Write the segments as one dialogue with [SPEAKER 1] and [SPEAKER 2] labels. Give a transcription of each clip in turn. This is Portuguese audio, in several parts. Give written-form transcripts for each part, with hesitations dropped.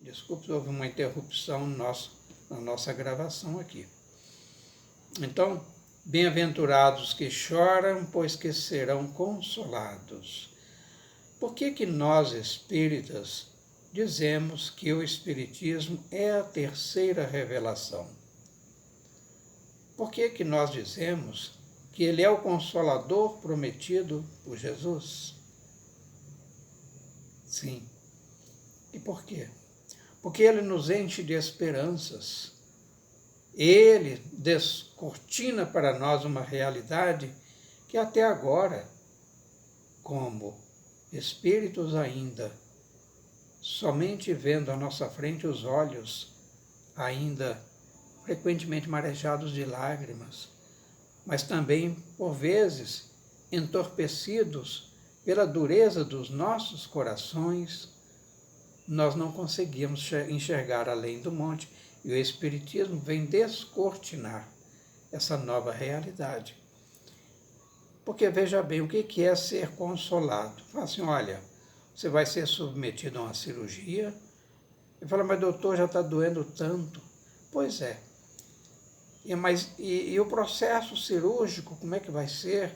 [SPEAKER 1] Desculpe, houve uma interrupção na nossa gravação aqui. Então, bem-aventurados que choram, pois que serão consolados. Por que nós, espíritas, dizemos que o Espiritismo é a terceira revelação? Por que nós dizemos que ele é o Consolador prometido por Jesus? Sim. E por quê? Porque ele nos enche de esperanças. Ele descortina para nós uma realidade que até agora, como espíritos ainda, somente vendo à nossa frente os olhos, ainda frequentemente marejados de lágrimas, mas também, por vezes, entorpecidos pela dureza dos nossos corações, nós não conseguimos enxergar além do monte, e o Espiritismo vem descortinar essa nova realidade. Porque veja bem, o que é ser consolado? Fala assim, olha, você vai ser submetido a uma cirurgia. Eu falo, mas doutor, já está doendo tanto. Pois é. E o processo cirúrgico, como é que vai ser?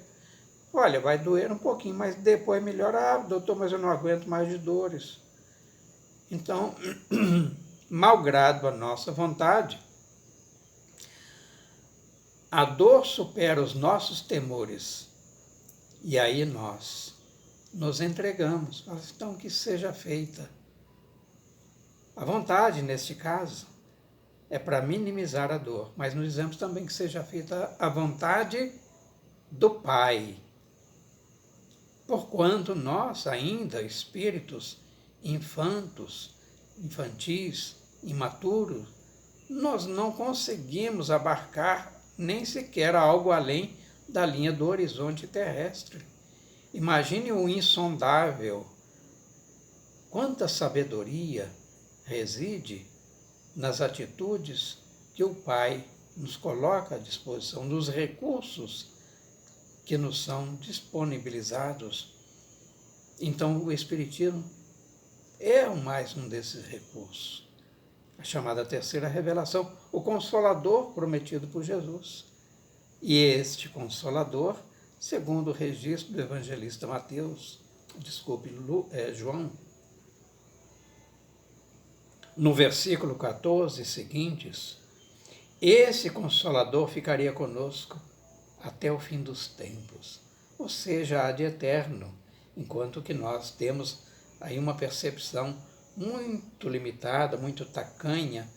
[SPEAKER 1] Olha, vai doer um pouquinho, mas depois melhora. Ah, doutor, mas eu não aguento mais de dores. Então, malgrado a nossa vontade, a dor supera os nossos temores. E aí nós nos entregamos. Então, que seja feita. A vontade, neste caso, é para minimizar a dor, mas nos dizemos também que seja feita a vontade do Pai. Porquanto nós, ainda espíritos infantis, imaturos, nós não conseguimos abarcar nem sequer algo além da linha do horizonte terrestre. Imagine o insondável. Quanta sabedoria reside nas atitudes que o Pai nos coloca à disposição, nos recursos que nos são disponibilizados. Então, o Espiritismo é mais um desses recursos. A chamada terceira revelação, o Consolador prometido por Jesus. E este Consolador, segundo o registro do evangelista João, no versículo 14 seguintes, esse Consolador ficaria conosco até o fim dos tempos, ou seja, há de eterno, enquanto que nós temos aí uma percepção muito limitada, muito tacanha,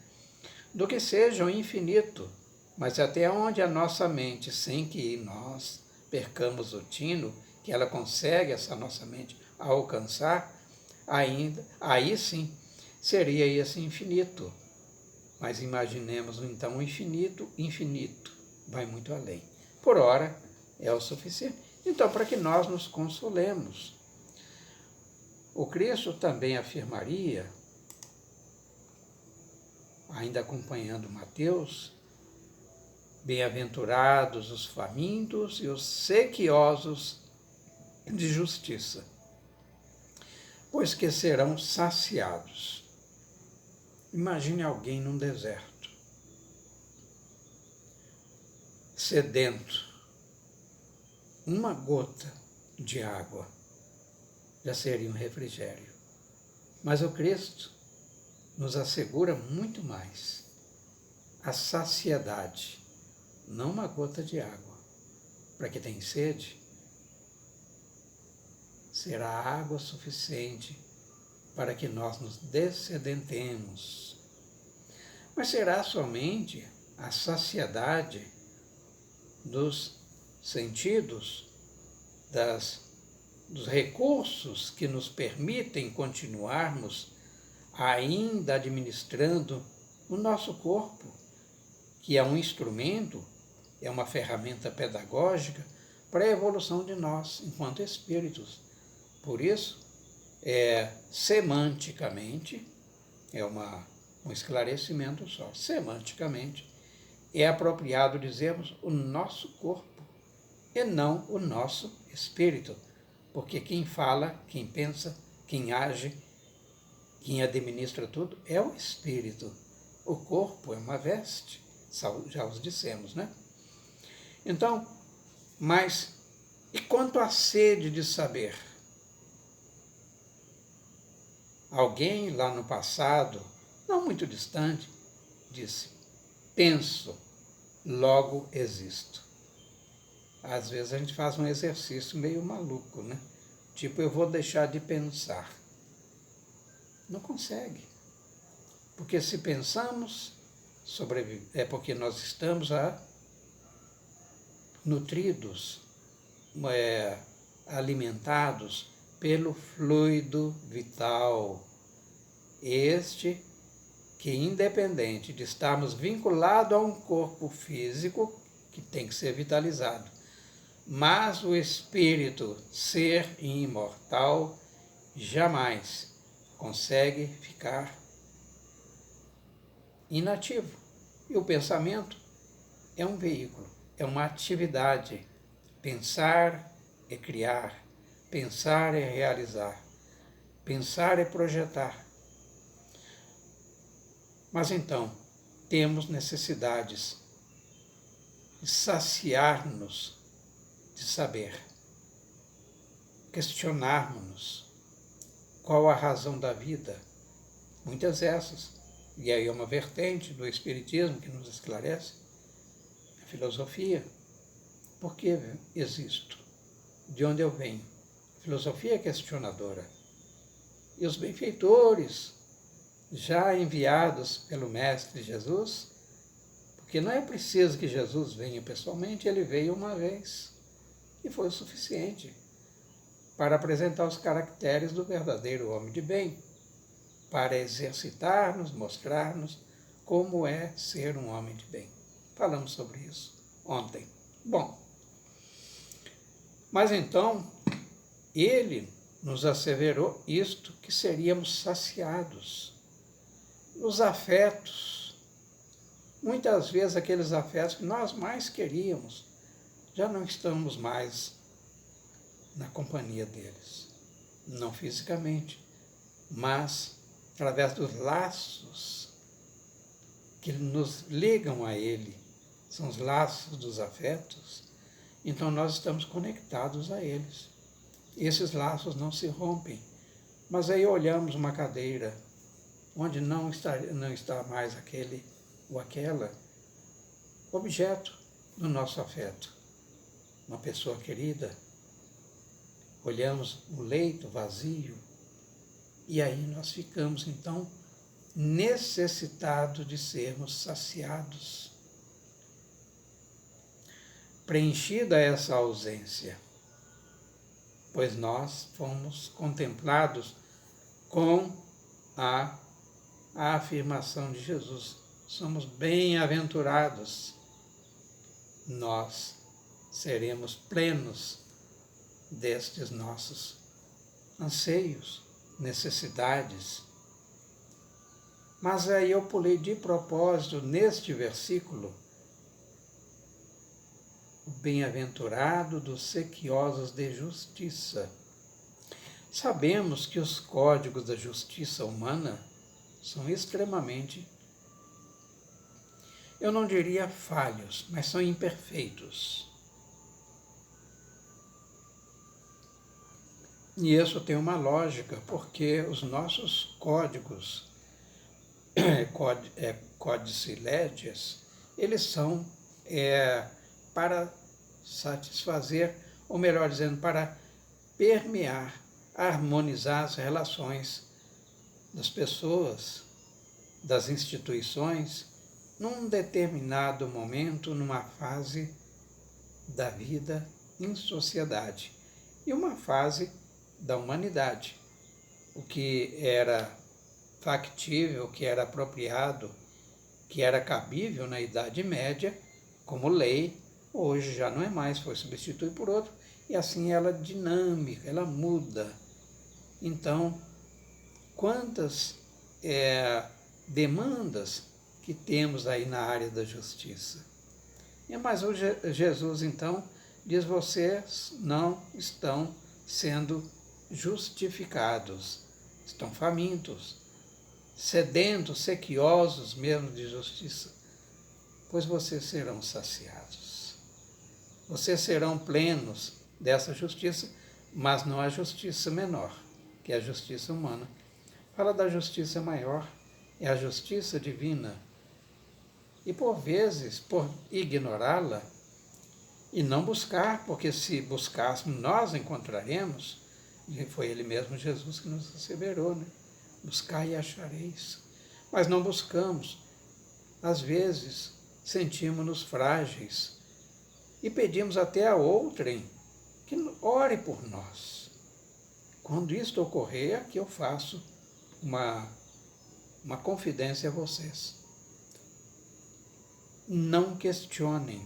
[SPEAKER 1] do que seja o infinito, mas até onde a nossa mente, sem que nós percamos o tino, que ela consegue, essa nossa mente, alcançar, ainda, aí sim, seria esse infinito. Mas imaginemos então o infinito, vai muito além. Por ora, é o suficiente. Então, para que nós nos consolemos. O Cristo também afirmaria, ainda acompanhando Mateus, bem-aventurados os famintos e os sequiosos de justiça, pois que serão saciados. Imagine alguém num deserto, sedento, uma gota de água já seria um refrigério. Mas o Cristo nos assegura muito mais. A saciedade, não uma gota de água. Para quem tem sede, será água suficiente para que nós nos dessedentemos. Mas será somente a saciedade dos sentidos, dos recursos que nos permitem continuarmos ainda administrando o nosso corpo, que é um instrumento, é uma ferramenta pedagógica para a evolução de nós enquanto espíritos. Por isso, semanticamente, é um esclarecimento só, semanticamente, é apropriado dizermos o nosso corpo e não o nosso espírito, porque quem fala, quem pensa, quem age Quem administra tudo é o espírito. O corpo é uma veste, já os dissemos, né? Então, mas e quanto à sede de saber? Alguém lá no passado, não muito distante, disse: penso, logo existo. Às vezes a gente faz um exercício meio maluco, né? Tipo, eu vou deixar de pensar. Não consegue. Porque se pensamos, é porque nós estamos nutridos, alimentados pelo fluido vital. Este que, independente de estarmos vinculados a um corpo físico, que tem que ser vitalizado, mas o espírito, ser imortal, jamais consegue ficar inativo. E o pensamento é um veículo, é uma atividade. Pensar é criar, pensar é realizar, pensar é projetar. Mas então, temos necessidades de saciar-nos de saber, questionarmos-nos qual a razão da vida, muitas dessas, e aí é uma vertente do Espiritismo que nos esclarece, a filosofia. Por que existo? De onde eu venho? A filosofia é questionadora. E os benfeitores, já enviados pelo Mestre Jesus, porque não é preciso que Jesus venha pessoalmente, ele veio uma vez e foi o suficiente para apresentar os caracteres do verdadeiro homem de bem, para exercitar-nos, mostrar-nos como é ser um homem de bem. Falamos sobre isso ontem. Bom, mas então, ele nos asseverou isto, que seríamos saciados. Os afetos, muitas vezes aqueles afetos que nós mais queríamos, já não estamos mais na companhia deles. Não fisicamente, mas através dos laços que nos ligam a ele, são os laços dos afetos, então nós estamos conectados a eles. Esses laços não se rompem, mas aí olhamos uma cadeira onde não está mais aquele ou aquela objeto do nosso afeto, uma pessoa querida, olhamos o leito vazio e aí nós ficamos então necessitados de sermos saciados. Preenchida essa ausência, pois nós fomos contemplados com a afirmação de Jesus. Somos bem-aventurados. Nós seremos plenos destes nossos anseios, necessidades. Mas aí eu pulei de propósito neste versículo o bem-aventurado dos sequiosos de justiça. Sabemos que os códigos da justiça humana são extremamente, eu não diria falhos, mas são imperfeitos. E isso tem uma lógica, porque os nossos códigos, códice leges, eles são para satisfazer, ou melhor dizendo, para permear, harmonizar as relações das pessoas, das instituições, num determinado momento, numa fase da vida em sociedade e uma fase da humanidade. O que era factível, o que era apropriado, que era cabível na Idade Média, como lei, hoje já não é mais, foi substituído por outro, e assim ela é dinâmica, ela muda. Então, quantas demandas que temos aí na área da justiça. Mas hoje Jesus, então, diz: vocês não estão sendo justificados, estão famintos, sedentos, sequiosos mesmo de justiça, pois vocês serão saciados. Vocês serão plenos dessa justiça, mas não a justiça menor, que é a justiça humana. Fala da justiça maior, é a justiça divina. E por vezes, por ignorá-la e não buscar, porque se buscássemos, nós encontraremos, e foi ele mesmo, Jesus, que nos asseverou, né? Buscai e achareis. Mas não buscamos. Às vezes, sentimos-nos frágeis e pedimos até a outrem que ore por nós. Quando isto ocorrer, aqui eu faço uma confidência a vocês. Não questionem.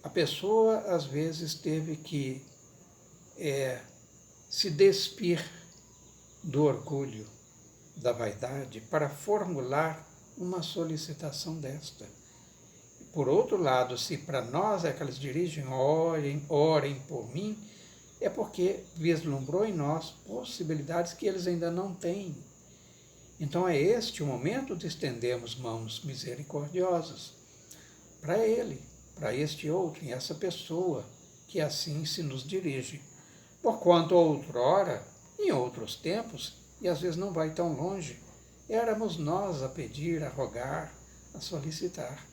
[SPEAKER 1] A pessoa, às vezes, teve que se despir do orgulho, da vaidade, para formular uma solicitação desta. Por outro lado, se para nós é que eles dirigem, orem por mim, é porque vislumbrou em nós possibilidades que eles ainda não têm. Então é este o momento de estendermos mãos misericordiosas para ele, para este outro, essa pessoa que assim se nos dirige. Porquanto outrora, em outros tempos, e às vezes não vai tão longe, éramos nós a pedir, a rogar, a solicitar.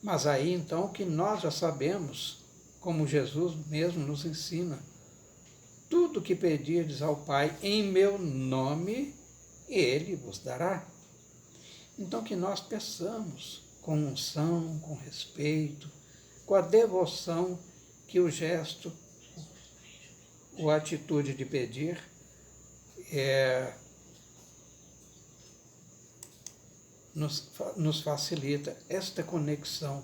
[SPEAKER 1] Mas aí então que nós já sabemos, como Jesus mesmo nos ensina, tudo que pedirdes ao Pai em meu nome, Ele vos dará. Então que nós peçamos com unção, com respeito, com a devoção que o gesto, ou a atitude de pedir nos facilita esta conexão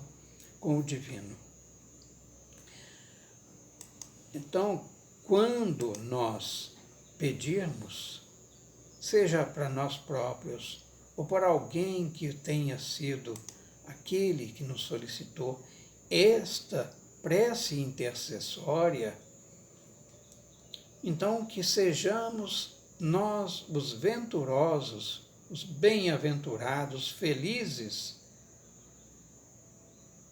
[SPEAKER 1] com o divino. Então, quando nós pedirmos, seja para nós próprios ou para alguém que tenha sido aquele que nos solicitou, esta prece intercessória, então que sejamos nós os venturosos, os bem-aventurados, felizes,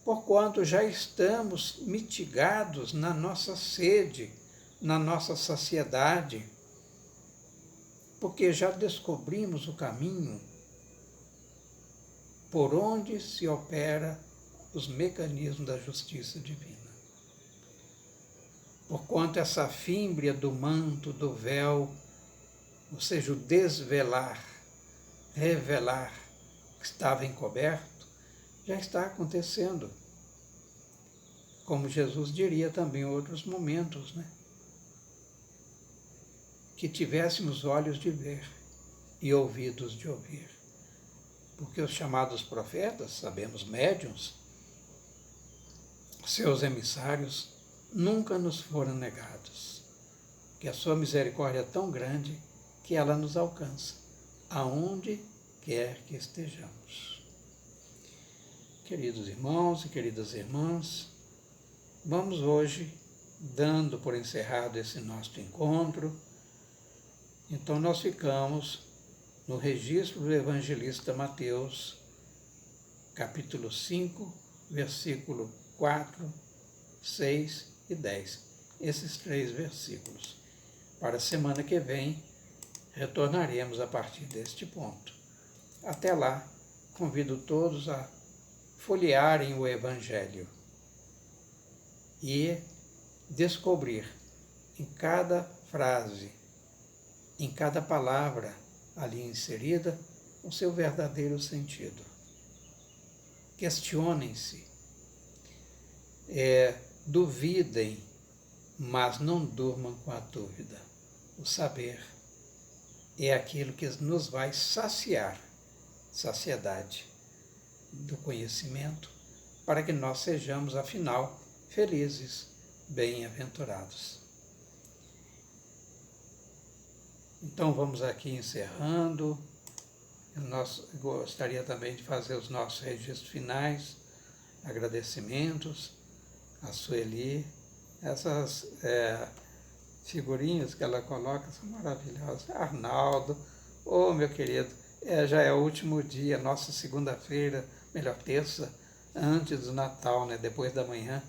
[SPEAKER 1] porquanto já estamos mitigados na nossa sede, na nossa saciedade, porque já descobrimos o caminho por onde se opera os mecanismos da justiça divina. Porquanto essa fímbria do manto, do véu, ou seja, o desvelar, revelar que estava encoberto, já está acontecendo. Como Jesus diria também em outros momentos, né? Que tivéssemos olhos de ver e ouvidos de ouvir. Porque os chamados profetas, sabemos, médiuns, seus emissários, nunca nos foram negados. Que a sua misericórdia é tão grande que ela nos alcança, aonde quer que estejamos. Queridos irmãos e queridas irmãs, vamos hoje dando por encerrado esse nosso encontro. Então nós ficamos no registro do evangelista Mateus, capítulo 5, versículo 4, 6 e 10. Esses 3 versículos. Para a semana que vem, retornaremos a partir deste ponto. Até lá, convido todos a folhearem o Evangelho e descobrir em cada frase, em cada palavra ali inserida, o seu verdadeiro sentido. Questionem-se, duvidem, mas não durmam com a dúvida. O saber é aquilo que nos vai saciar, saciedade do conhecimento, para que nós sejamos, afinal, felizes, bem-aventurados. Então vamos aqui encerrando. Eu gostaria também de fazer os nossos registros finais, agradecimentos a Sueli, figurinhas que ela coloca são maravilhosas. Arnaldo, ô meu querido, já é o último dia, nossa segunda-feira, melhor terça, antes do Natal, né? Depois da manhã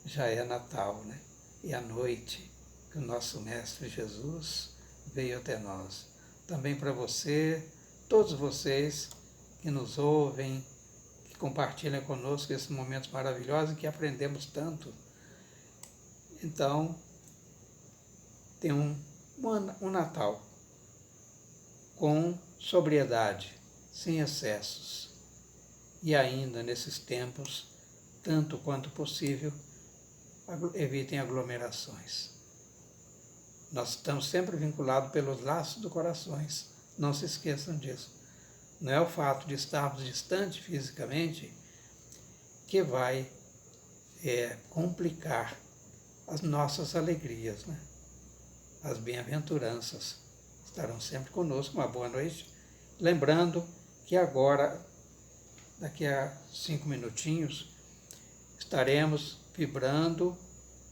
[SPEAKER 1] já é Natal, né? E à noite que o nosso Mestre Jesus veio até nós. Também para você, todos vocês que nos ouvem, que compartilham conosco esses momentos maravilhosos em que aprendemos tanto. Então, tem um Natal com sobriedade, sem excessos. E ainda, nesses tempos, tanto quanto possível, evitem aglomerações. Nós estamos sempre vinculados pelos laços do corações, não se esqueçam disso. Não é o fato de estarmos distantes fisicamente que vai complicar as nossas alegrias, né? As bem-aventuranças estarão sempre conosco. Uma boa noite. Lembrando que agora, daqui a 5 minutinhos, estaremos vibrando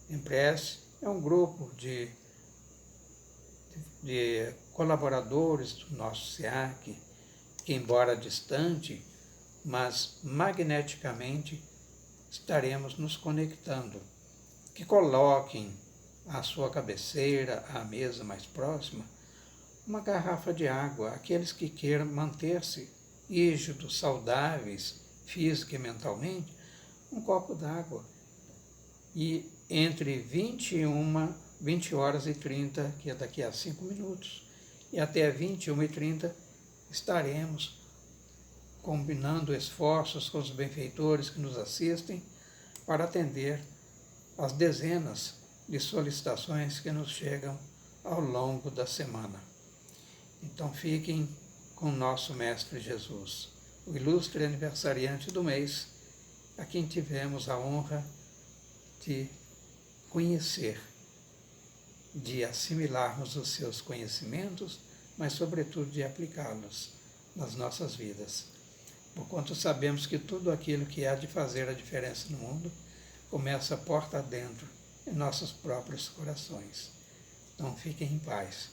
[SPEAKER 1] em prece. É um grupo de colaboradores do nosso SEAC, que embora distante, mas magneticamente estaremos nos conectando. Que coloquem à sua cabeceira, à mesa mais próxima, uma garrafa de água. Aqueles que queiram manter-se rígidos, saudáveis, física e mentalmente, um copo d'água. E entre 20 horas e 30, que é daqui a 5 minutos, e até 21h30, estaremos combinando esforços com os benfeitores que nos assistem para atender as dezenas de solicitações que nos chegam ao longo da semana. Então fiquem com o nosso Mestre Jesus, o ilustre aniversariante do mês, a quem tivemos a honra de conhecer, de assimilarmos os seus conhecimentos, mas sobretudo de aplicá-los nas nossas vidas. Porquanto sabemos que tudo aquilo que há de fazer a diferença no mundo começa porta adentro, em nossos próprios corações. Então fiquem em paz.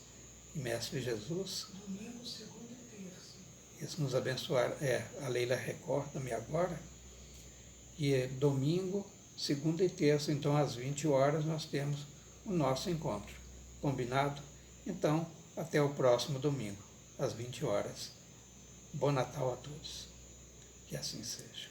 [SPEAKER 1] E Mestre Jesus,
[SPEAKER 2] domingo, segunda e terça.
[SPEAKER 1] Isso nos abençoar. A Leila recorda-me agora que é domingo, segunda e terça, então às 20 horas nós temos o nosso encontro. Combinado? Então, até o próximo domingo, às 20 horas. Bom Natal a todos. Que assim seja.